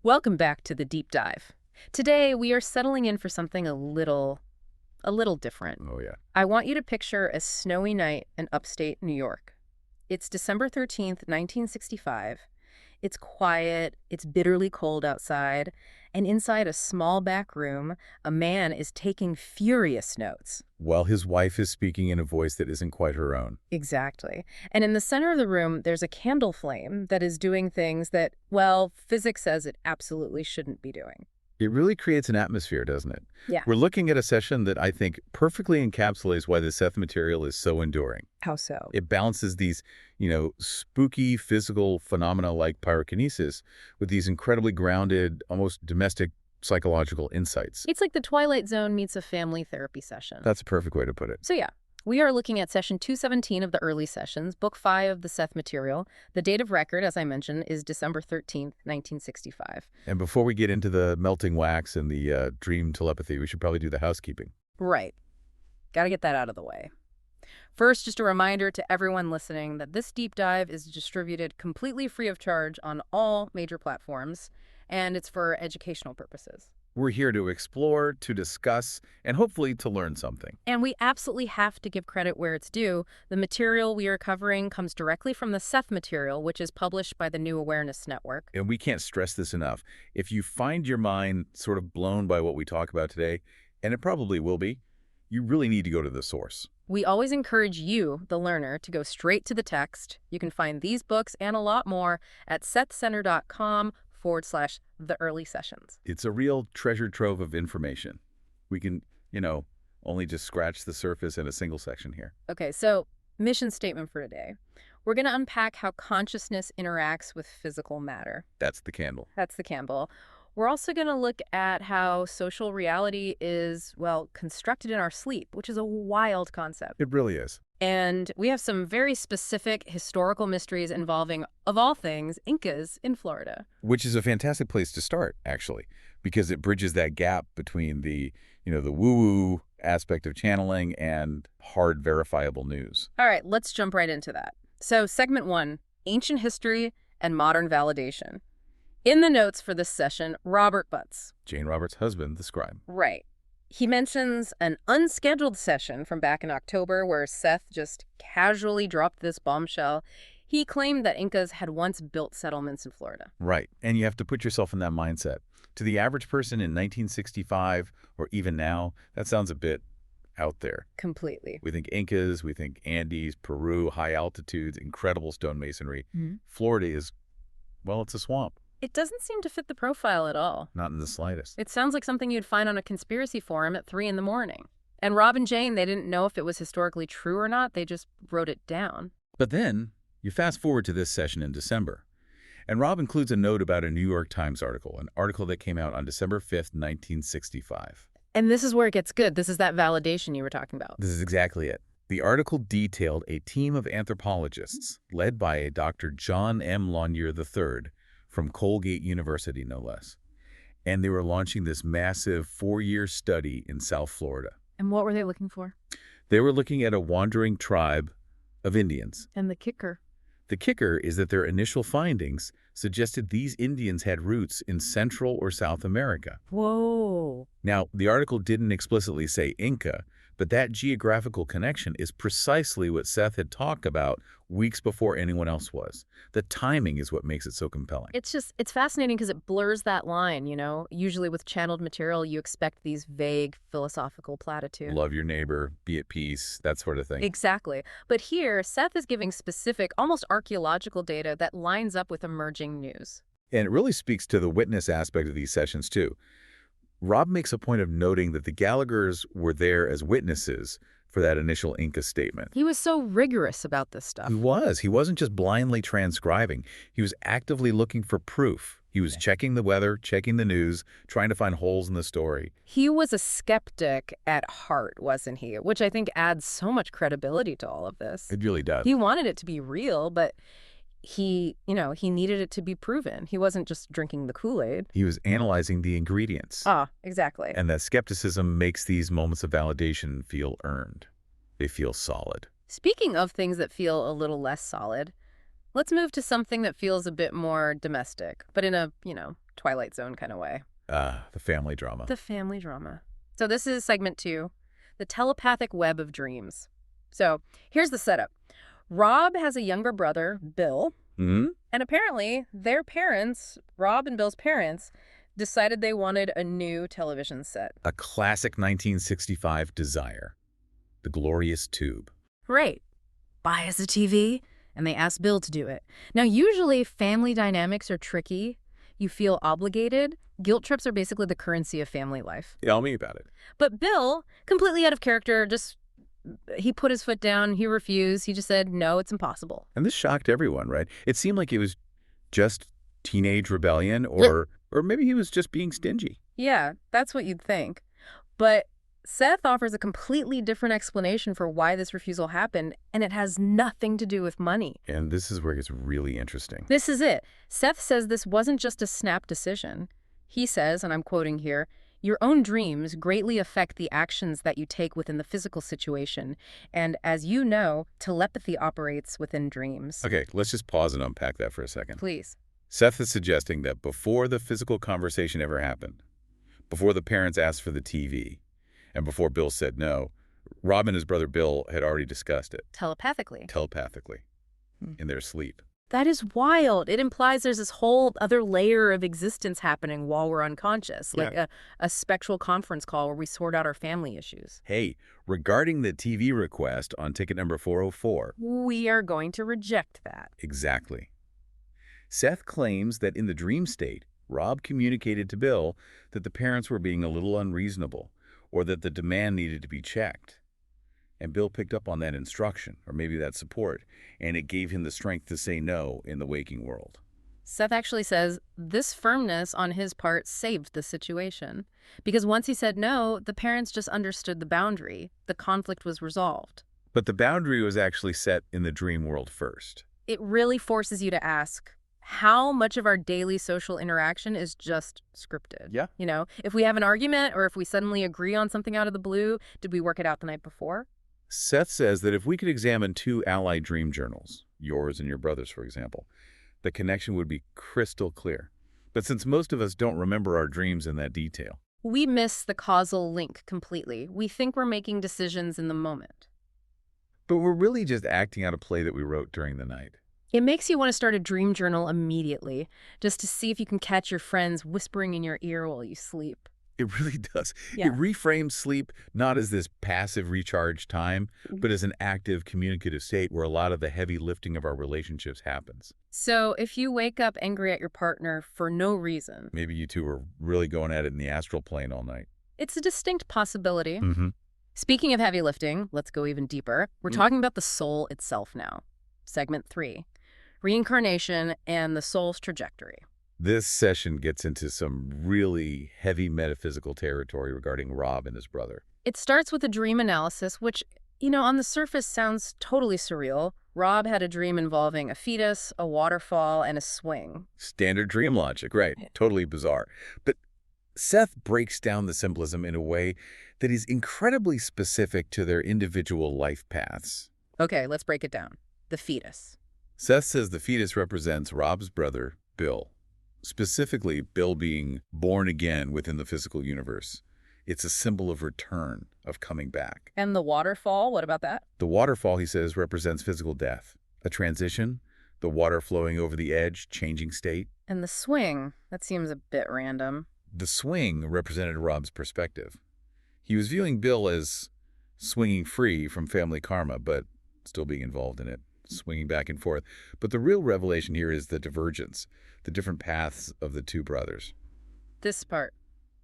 Welcome back to the deep dive. Today, we are settling in for something a little different. Oh, yeah. I want you to picture a snowy night in upstate New York. It's December 13th, 1965. It's quiet, it's bitterly cold outside, and inside a small back room, a man is taking furious notes. While his wife is speaking in a voice that isn't quite her own. Exactly. And in the center of the room, there's a candle flame that is doing things that, well, physics says it absolutely shouldn't be doing. It really creates an atmosphere, doesn't it? Yeah. We're looking at a session that I think perfectly encapsulates why the Seth material is so enduring. How so? It balances these, spooky physical phenomena like pyrokinesis with these incredibly grounded, almost domestic psychological insights. It's like the Twilight Zone meets a family therapy session. That's a perfect way to put it. So yeah, we are looking at session 217 of the early sessions, book 5 of the Seth material. The date of record, as I mentioned, is December 13th, 1965. And before we get into the melting wax and the dream telepathy, we should probably do the housekeeping. Right. Got to get that out of the way. First, just a reminder to everyone listening that this deep dive is distributed completely free of charge on all major platforms, and it's for educational purposes. We're here to explore, to discuss, and hopefully to learn something. And we absolutely have to give credit where it's due. The material we are covering comes directly from the Seth material, which is published by the New Awareness Network. And we can't stress this enough. If you find your mind sort of blown by what we talk about today, and it probably will be, you really need to go to the source. We always encourage you, the learner, to go straight to the text. You can find these books and a lot more at sethcenter.com/the early sessions. It's a real treasure trove of information. We can, only just scratch the surface in a single section here. Okay, so mission statement for today. We're going to unpack how consciousness interacts with physical matter. That's the candle. That's the candle. We're also going to look at how social reality is, well, constructed in our sleep, which is a wild concept. It really is. And we have some very specific historical mysteries involving, of all things, Incas in Florida. Which is a fantastic place to start, actually, because it bridges that gap between the woo-woo aspect of channeling and hard verifiable news. All right, let's jump right into that. So segment 1, ancient history and modern validation. In the notes for this session, Ruburt butts. Jane Roberts' husband, the scribe. Right. He mentions an unscheduled session from back in October where Seth just casually dropped this bombshell. He claimed that Incas had once built settlements in Florida. Right. And you have to put yourself in that mindset. To the average person in 1965 or even now, that sounds a bit out there. Completely. We think Incas, we think Andes, Peru, high altitudes, incredible stonemasonry. Florida is, well, it's a swamp. It doesn't seem to fit the profile at all. Not in the slightest. It sounds like something you'd find on a conspiracy forum at 3 in the morning. And Rob and Jane, they didn't know if it was historically true or not. They just wrote it down. But then you fast forward to this session in December. And Rob includes a note about a New York Times article, an article that came out on December 5th, 1965. And this is where it gets good. This is that validation you were talking about. This is exactly it. The article detailed a team of anthropologists led by a Dr. John M. Lanier III from Colgate University, no less. And they were launching this massive 4-year study in South Florida. And what were they looking for? They were looking at a wandering tribe of Indians. And the kicker? The kicker is that their initial findings suggested these Indians had roots in Central or South America. Whoa. Now, the article didn't explicitly say Inca, but that geographical connection is precisely what Seth had talked about weeks before anyone else was. The timing is what makes it so compelling. It's fascinating because it blurs that line, Usually with channeled material, you expect these vague philosophical platitudes. Love your neighbor, be at peace, that sort of thing. Exactly. But here, Seth is giving specific, almost archaeological data that lines up with emerging news. And it really speaks to the witness aspect of these sessions, too. Rob makes a point of noting that the Gallaghers were there as witnesses for that initial Inca statement. He was so rigorous about this stuff. He was. He wasn't just blindly transcribing. He was actively looking for proof. He was checking the weather, checking the news, trying to find holes in the story. He was a skeptic at heart, wasn't he? Which I think adds so much credibility to all of this. It really does. He wanted it to be real, but he needed it to be proven. He wasn't just drinking the Kool-Aid. He was analyzing the ingredients. Ah, exactly. And that skepticism makes these moments of validation feel earned. They feel solid. Speaking of things that feel a little less solid, let's move to something that feels a bit more domestic, but in a, Twilight Zone kind of way. The family drama. The family drama. So this is segment 2, the telepathic web of dreams. So here's the setup. Rob has a younger brother, Bill, Hmm? and apparently their parents, Rob and Bill's parents, decided they wanted a new television set. A classic 1965 desire. The glorious tube. Right. Buy us a TV, and they asked Bill to do it. Now, usually family dynamics are tricky. You feel obligated. Guilt trips are basically the currency of family life. Tell me about it. But Bill, completely out of character, he put his foot down. He refused. He just said, no, it's impossible. And this shocked everyone, right? It seemed like it was just teenage rebellion, or maybe he was just being stingy. Yeah, that's what you'd think. But Seth offers a completely different explanation for why this refusal happened, and it has nothing to do with money. And this is where it gets really interesting. This is it. Seth says this wasn't just a snap decision. He says, and I'm quoting here, "Your own dreams greatly affect the actions that you take within the physical situation. And as you know, telepathy operates within dreams." Okay, let's just pause and unpack that for a second. Please. Seth is suggesting that before the physical conversation ever happened, before the parents asked for the TV, and before Bill said no, Rob and his brother Bill had already discussed it. Telepathically. In their sleep. That is wild. It implies there's this whole other layer of existence happening while we're unconscious, like a spectral conference call where we sort out our family issues. Hey, regarding the TV request on ticket number 404. We are going to reject that. Exactly. Seth claims that in the dream state, Rob communicated to Bill that the parents were being a little unreasonable, or that the demand needed to be checked. And Bill picked up on that instruction, or maybe that support, and it gave him the strength to say no in the waking world. Seth actually says this firmness on his part saved the situation. Because once he said no, the parents just understood the boundary. The conflict was resolved. But the boundary was actually set in the dream world first. It really forces you to ask, how much of our daily social interaction is just scripted? Yeah. You know, if we have an argument or if we suddenly agree on something out of the blue, did we work it out the night before? Seth says that if we could examine 2 allied dream journals, yours and your brother's, for example, the connection would be crystal clear. But since most of us don't remember our dreams in that detail, we miss the causal link completely. We think we're making decisions in the moment. but we're really just acting out a play that we wrote during the night. It makes you want to start a dream journal immediately, just to see if you can catch your friends whispering in your ear while you sleep. It really does. Yeah. It reframes sleep not as this passive recharge time, but as an active communicative state where a lot of the heavy lifting of our relationships happens. So if you wake up angry at your partner for no reason, Maybe you two are really going at it in the astral plane all night. it's a distinct possibility. Mm-hmm. Speaking of heavy lifting, let's go even deeper. We're talking about the soul itself now. Segment 3, reincarnation and the soul's trajectory. This session gets into some really heavy metaphysical territory regarding Rob and his brother. It starts with a dream analysis, which, on the surface sounds totally surreal. Rob had a dream involving a fetus, a waterfall, and a swing. Standard dream logic, right. Totally bizarre. But Seth breaks down the symbolism in a way that is incredibly specific to their individual life paths. Okay, let's break it down. The fetus. Seth says the fetus represents Rob's brother, Bill. Specifically, Bill being born again within the physical universe. It's a symbol of return, of coming back. And the waterfall, what about that? The waterfall, he says, represents physical death, a transition, the water flowing over the edge, changing state. And the swing, that seems a bit random. The swing represented Rob's perspective. He was viewing Bill as swinging free from family karma, but still being involved in it, swinging back and forth. But the real revelation here is the divergence, the different paths of the two brothers. This part.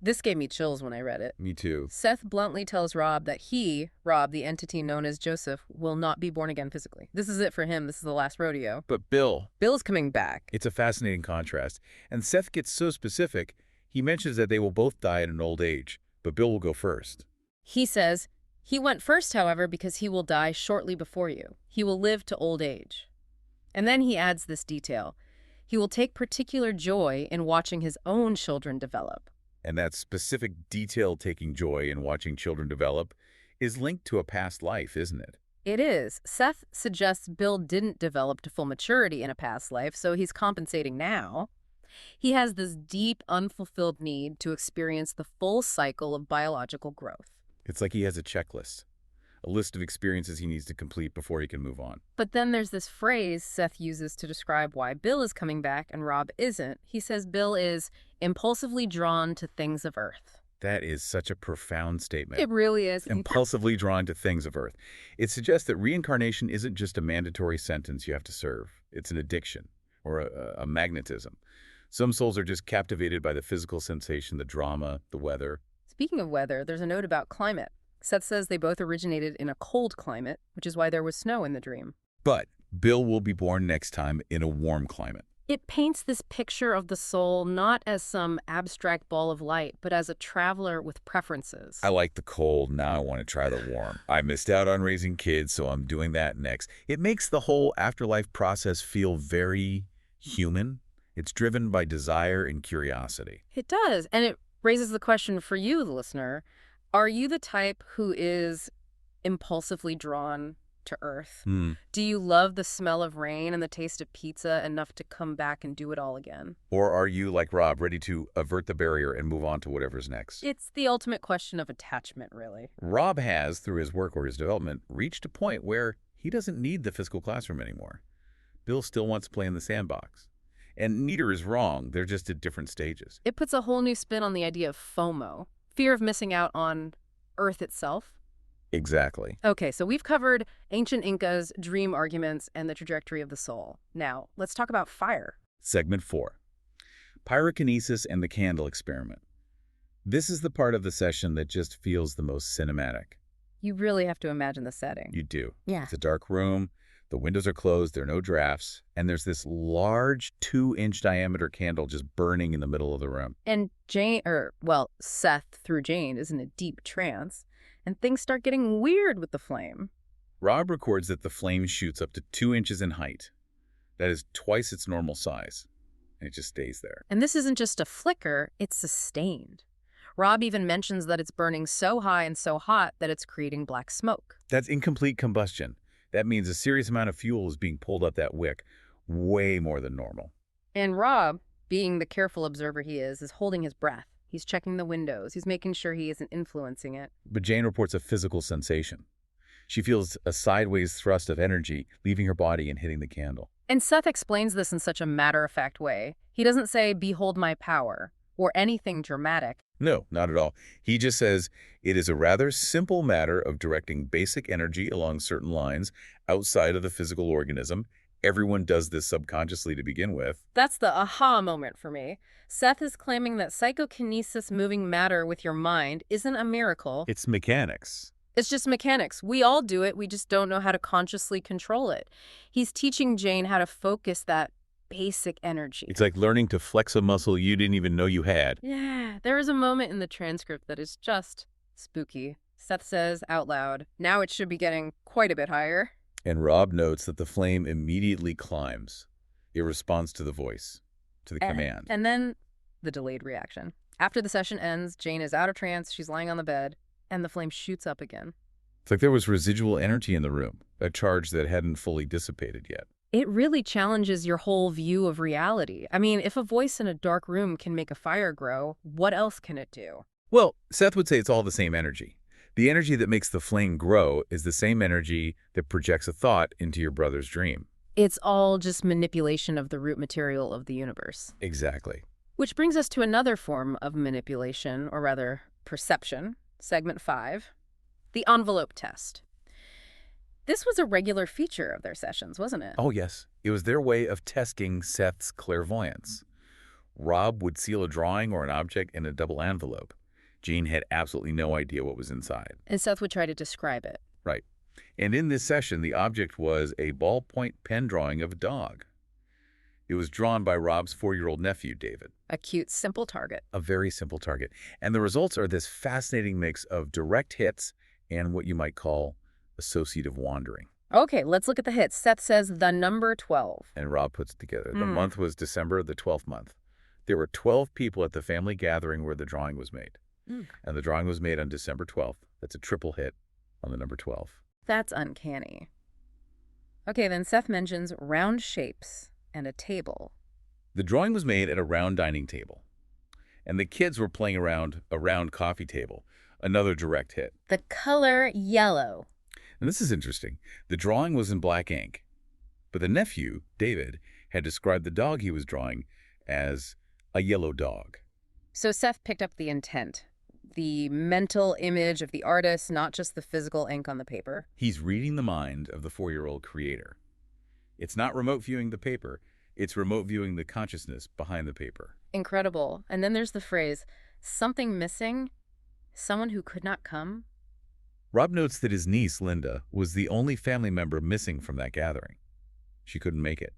This gave me chills when I read it. Me too. Seth bluntly tells Rob that he, Rob, the entity known as Joseph, will not be born again physically. This is it for him. This is the last rodeo. But Bill's coming back. It's a fascinating contrast. And Seth gets so specific, he mentions that they will both die at an old age, but Bill will go first. He says, he went first, however, because he will die shortly before you. He will live to old age. And then he adds this detail. He will take particular joy in watching his own children develop. And that specific detail taking joy in watching children develop is linked to a past life, isn't it? It is. Seth suggests Bill didn't develop to full maturity in a past life, so he's compensating now. He has this deep, unfulfilled need to experience the full cycle of biological growth. It's like he has a checklist, a list of experiences he needs to complete before he can move on. But then there's this phrase Seth uses to describe why Bill is coming back and Rob isn't. He says Bill is impulsively drawn to things of Earth. That is such a profound statement. It really is. Impulsively drawn to things of Earth. It suggests that reincarnation isn't just a mandatory sentence you have to serve. It's an addiction or a magnetism. Some souls are just captivated by the physical sensation, the drama, the weather. Speaking of weather, there's a note about climate. Seth says they both originated in a cold climate, which is why there was snow in the dream. But Bill will be born next time in a warm climate. It paints this picture of the soul not as some abstract ball of light, but as a traveler with preferences. I like the cold, now I want to try the warm. I missed out on raising kids, so I'm doing that next. It makes the whole afterlife process feel very human. It's driven by desire and curiosity. It does, and it raises the question for you, the listener. Are you the type who is impulsively drawn to Earth? Do you love the smell of rain and the taste of pizza enough to come back and do it all again? Or are you, like Rob, ready to avert the barrier and move on to whatever's next? It's the ultimate question of attachment, really. Rob has, through his work or his development, reached a point where he doesn't need the physical classroom anymore. Bill still wants to play in the sandbox. And neither is wrong. They're just at different stages. It puts a whole new spin on the idea of FOMO, fear of missing out on Earth itself. Exactly. Okay, so we've covered ancient Incas, dream arguments, and the trajectory of the soul. Now, let's talk about fire. Segment 4. Pyrokinesis and the candle experiment. This is the part of the session that just feels the most cinematic. You really have to imagine the setting. You do. Yeah. It's a dark room. The windows are closed. There are no drafts. And there's this large 2-inch diameter candle just burning in the middle of the room. And Seth, through Jane, is in a deep trance. And things start getting weird with the flame. Rob records that the flame shoots up to 2 inches in height. That is twice its normal size. And it just stays there. And this isn't just a flicker, it's sustained. Rob even mentions that it's burning so high and so hot that it's creating black smoke. That's incomplete combustion. That means a serious amount of fuel is being pulled up that wick, way more than normal. And Rob, being the careful observer he is holding his breath. He's checking the windows. He's making sure he isn't influencing it. But Jane reports a physical sensation. She feels a sideways thrust of energy leaving her body and hitting the candle. And Seth explains this in such a matter-of-fact way. He doesn't say, "Behold my power," or anything dramatic. No, not at all. He just says it is a rather simple matter of directing basic energy along certain lines outside of the physical organism. Everyone does this subconsciously to begin with. That's the aha moment for me. Seth is claiming that psychokinesis, moving matter with your mind, isn't a miracle. It's mechanics. It's just mechanics. We all do it. We just don't know how to consciously control it. He's teaching Jane how to focus that basic energy. It's like learning to flex a muscle you didn't even know you had. Yeah, there is a moment in the transcript that is just spooky. Seth says out loud, "Now it should be getting quite a bit higher." And Rob notes that the flame immediately climbs. It responds to the voice, to the command. And then the delayed reaction. After the session ends, Jane is out of trance, she's lying on the bed, and the flame shoots up again. It's like there was residual energy in the room, a charge that hadn't fully dissipated yet. It really challenges your whole view of reality. I mean, if a voice in a dark room can make a fire grow, what else can it do? Well, Seth would say it's all the same energy. The energy that makes the flame grow is the same energy that projects a thought into your brother's dream. It's all just manipulation of the root material of the universe. Exactly. Which brings us to another form of manipulation, or rather perception, segment 5, the envelope test. This was a regular feature of their sessions, wasn't it? Oh, yes. It was their way of testing Seth's clairvoyance. Rob would seal a drawing or an object in a double envelope. Jane had absolutely no idea what was inside. And Seth would try to describe it. Right. And in this session, the object was a ballpoint pen drawing of a dog. It was drawn by Rob's 4-year-old nephew, David. A cute, simple target. A very simple target. And the results are this fascinating mix of direct hits and what you might call associative wandering. Okay, let's look at the hits. Seth says the number 12. And Rob puts it together. The month was December, the 12th month. There were 12 people at the family gathering where the drawing was made. And the drawing was made on December 12th. That's a triple hit on the number 12. That's uncanny. Okay, then Seth mentions round shapes and a table. The drawing was made at a round dining table, and the kids were playing around a round coffee table, another direct hit. The color yellow. And this is interesting. The drawing was in black ink, but the nephew, David, had described the dog he was drawing as a yellow dog. So Seth picked up the intent, the mental image of the artist, not just the physical ink on the paper. He's reading the mind of the 4-year-old creator. It's not remote viewing the paper, it's remote viewing the consciousness behind the paper. Incredible. And then there's the phrase, something missing, someone who could not come. Rob notes that his niece, Linda, was the only family member missing from that gathering. She couldn't make it.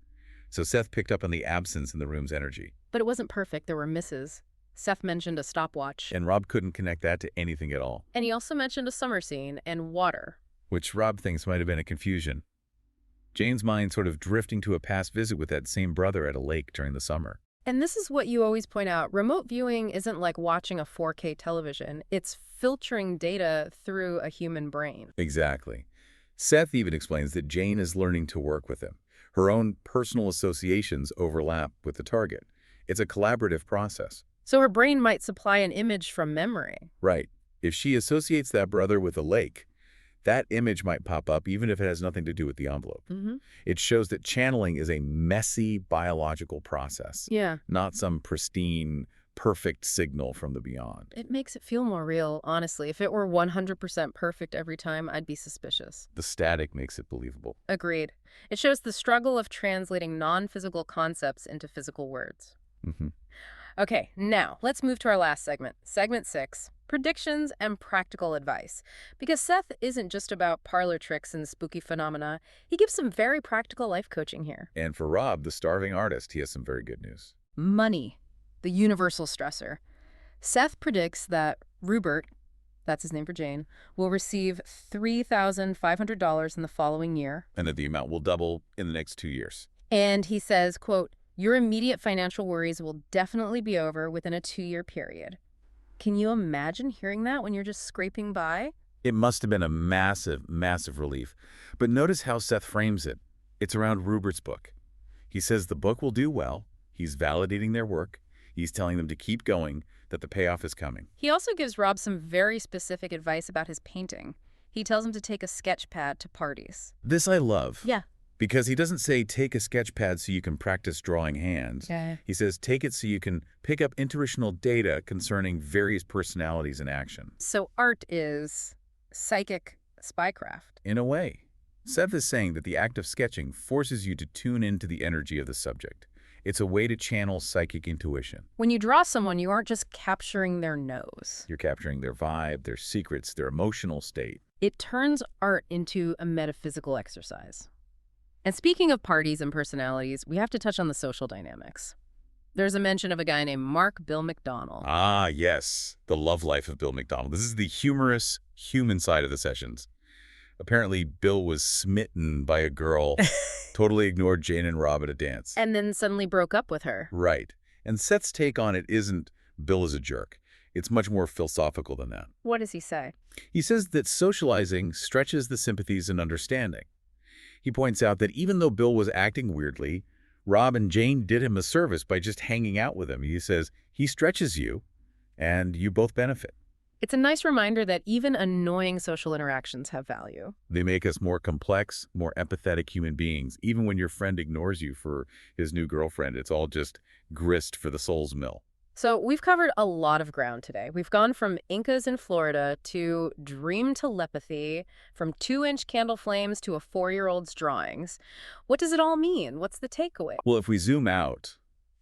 So Seth picked up on the absence in the room's energy. But it wasn't perfect. There were misses. Seth mentioned a stopwatch. And Rob couldn't connect that to anything at all. And he also mentioned a summer scene and water. Which Rob thinks might have been a confusion. Jane's mind sort of drifting to a past visit with that same brother at a lake during the summer. And this is what you always point out. Remote viewing isn't like watching a 4K television. It's filtering data through a human brain. Exactly. Seth even explains that Jane is learning to work with him. Her own personal associations overlap with the target. It's a collaborative process. So her brain might supply an image from memory. Right. If she associates that brother with a lake, that image might pop up even if it has nothing to do with the envelope. It shows that channeling is a messy biological process, Yeah. not some pristine, perfect signal from the beyond. It makes it feel more real, honestly. If it were 100% perfect every time, I'd be suspicious. The static makes it believable. Agreed. It shows the struggle of translating non-physical concepts into physical words. Okay, now let's move to our last segment, segment 6, predictions and practical advice. Because Seth isn't just about parlor tricks and spooky phenomena, he gives some very practical life coaching here. And for Rob, the starving artist, he has some very good news. Money, the universal stressor. Seth predicts that Ruburt, that's his name for Jane, will receive $3,500 in the following year. And that the amount will double in the next 2 years. And he says, quote, your immediate financial worries will definitely be over within a 2-year period. Can you imagine hearing that when you're just scraping by? It must have been a massive, massive relief. But notice how Seth frames it. It's around Rubert's book. He says the book will do well. He's validating their work. He's telling them to keep going, that the payoff is coming. He also gives Rob some very specific advice about his painting. He tells him to take a sketch pad to parties. This I love. Yeah. Because he doesn't say take a sketch pad so you can practice drawing hands. Yeah. He says take it so you can pick up intuitional data concerning various personalities in action. So art is psychic spycraft. In a way. Seth is saying that the act of sketching forces you to tune into the energy of the subject. It's a way to channel psychic intuition. When you draw someone, you aren't just capturing their nose. You're capturing their vibe, their secrets, their emotional state. It turns art into a metaphysical exercise. And speaking of parties and personalities, we have to touch on the social dynamics. There's a mention of a guy named Mark Bill McDonald. Ah, yes. The love life of Bill McDonald. This is the humorous human side of the sessions. Apparently, Bill was smitten by a girl, totally ignored Jane and Rob at a dance. And then suddenly broke up with her. Right. And Seth's take on it isn't Bill is a jerk. It's much more philosophical than that. What does he say? He says that socializing stretches the sympathies and understanding. He points out that even though Bill was acting weirdly, Rob and Jane did him a service by just hanging out with him. He says he stretches you, and you both benefit. It's a nice reminder that even annoying social interactions have value. They make us more complex, more empathetic human beings. Even when your friend ignores you for his new girlfriend, it's all just grist for the soul's mill. So we've covered a lot of ground today. We've gone from Incas in Florida to dream telepathy, from 2-inch candle flames to a 4-year-old's drawings. What does it all mean? What's the takeaway? Well, if we zoom out,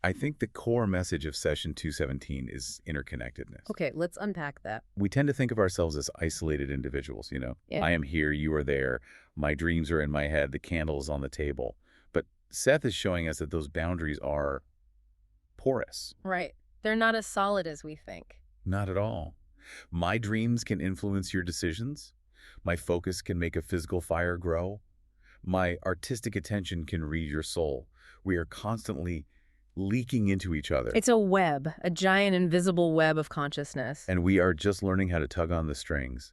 I think the core message of session 217 is interconnectedness. Okay, let's unpack that. We tend to think of ourselves as isolated individuals, you know. Yeah. I am here, you are there, my dreams are in my head, the candle is on the table. But Seth is showing us that those boundaries are porous. Right. They're not as solid as we think. Not at all. My dreams can influence your decisions. My focus can make a physical fire grow. My artistic attention can read your soul. We are constantly leaking into each other. It's a web, a giant invisible web of consciousness. And we are just learning how to tug on the strings.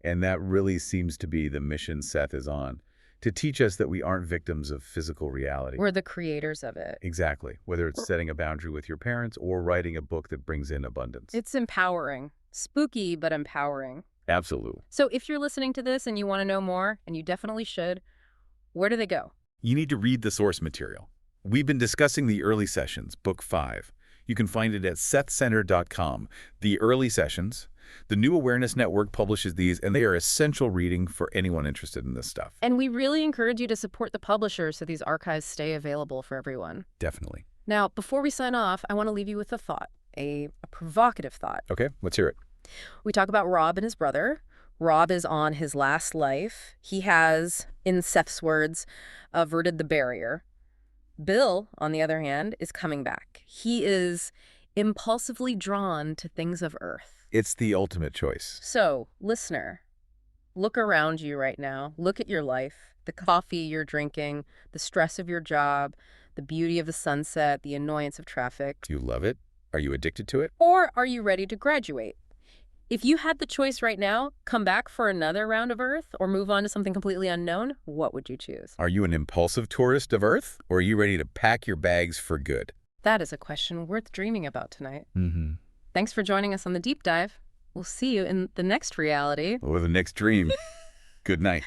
And that really seems to be the mission Seth is on, to teach us that we aren't victims of physical reality. We're the creators of it. Exactly, whether it's setting a boundary with your parents or writing a book that brings in abundance. It's empowering. Spooky, but empowering. Absolutely. So if you're listening to this and you want to know more, and you definitely should, where do they go? You need to read the source material. We've been discussing the early sessions, Book 5. You can find it at sethcenter.com. The early sessions, the New Awareness Network publishes these, and they are essential reading for anyone interested in this stuff. And we really encourage you to support the publishers so these archives stay available for everyone. Definitely. Now, before we sign off, I want to leave you with a thought, a provocative thought. Okay, let's hear it. We talk about Rob and his brother. Rob is on his last life. He has, in Seth's words, averted the barrier. Bill, on the other hand, is coming back. He is impulsively drawn to things of Earth. It's the ultimate choice. So, listener, look around you right now. Look at your life, the coffee you're drinking, the stress of your job, the beauty of the sunset, the annoyance of traffic. Do you love it? Are you addicted to it? Or are you ready to graduate? If you had the choice right now, come back for another round of Earth or move on to something completely unknown, what would you choose? Are you an impulsive tourist of Earth, or are you ready to pack your bags for good? That is a question worth dreaming about tonight. Mm-hmm. Thanks for joining us on the deep dive. We'll see you in the next reality. Or the next dream. Good night.